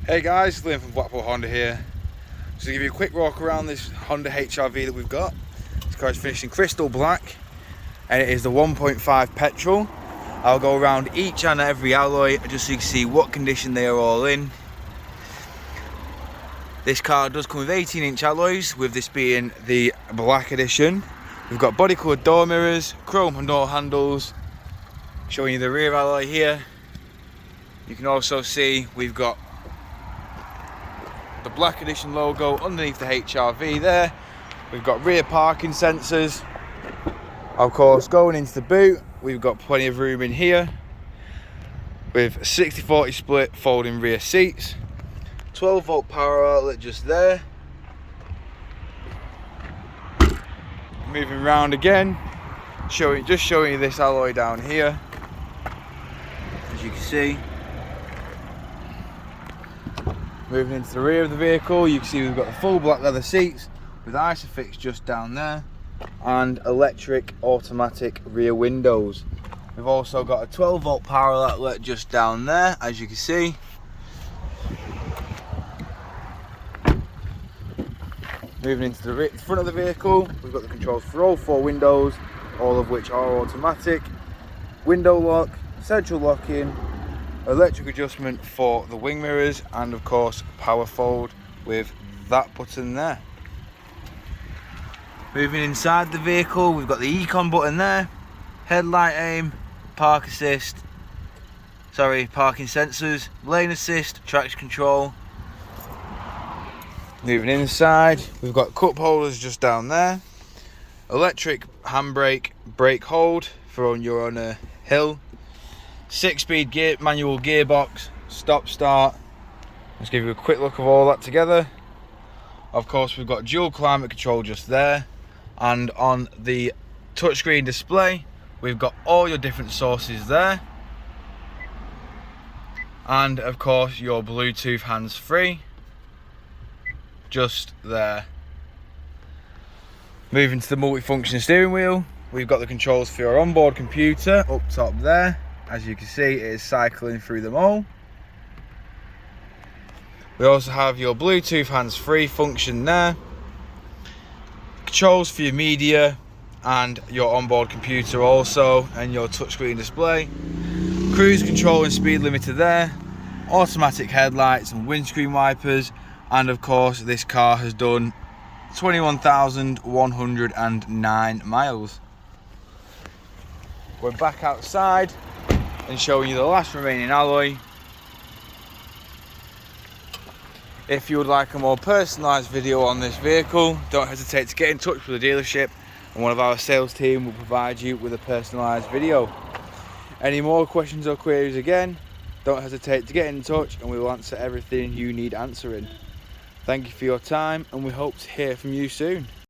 Hey guys, Liam from Blackpool Honda here. Just to give you a quick walk around this Honda HR-V that we've got. This car is finished in crystal black and it is the 1.5 petrol. I'll go around each and every alloy just so you can see what condition they are all in. This car does come with 18-inch alloys, with this being the black edition. We've got body coloured door mirrors, chrome door handles, showing you the rear alloy here. You can also see we've got the black edition logo underneath the HR-V there. We've got rear parking sensors. Of course, going into the boot, we've got plenty of room in here with 60/40 split folding rear seats, 12-volt power outlet just there. Moving around again, just showing you this alloy down here, as you can see. Moving into the rear of the vehicle, you can see we've got the full black leather seats with Isofix just down there and electric automatic rear windows. We've also got a 12-volt power outlet just down there, as you can see. Moving into the front of the vehicle, we've got the controls for all 4 windows, all of which are automatic. Window lock, central locking, electric adjustment for the wing mirrors, and of course power fold with that button there. Moving inside the vehicle, we've got the econ button there, headlight aim, parking sensors, lane assist, traction control. Moving inside, we've got cup holders just down there, electric handbrake, brake hold for when you're on a hill, 6-speed gear, manual gearbox, stop start. Let's give you a quick look of all that together. Of course, we've got dual climate control just there, and on the touchscreen display we've got all your different sources there, and of course your Bluetooth hands-free just there. Moving to the multifunction steering wheel, we've got the controls for your onboard computer up top there. As you can see, it is cycling through them all. We also have your Bluetooth hands-free function there, controls for your media and your onboard computer also, and your touchscreen display, cruise control and speed limiter there, automatic headlights and windscreen wipers, and of course this car has done 21,109 miles. We're back outside and showing you the last remaining alloy. If you would like a more personalised video on this vehicle, don't hesitate to get in touch with the dealership and one of our sales team will provide you with a personalised video. Any more questions or queries, again, don't hesitate to get in touch and we will answer everything you need answering. Thank you for your time and we hope to hear from you soon.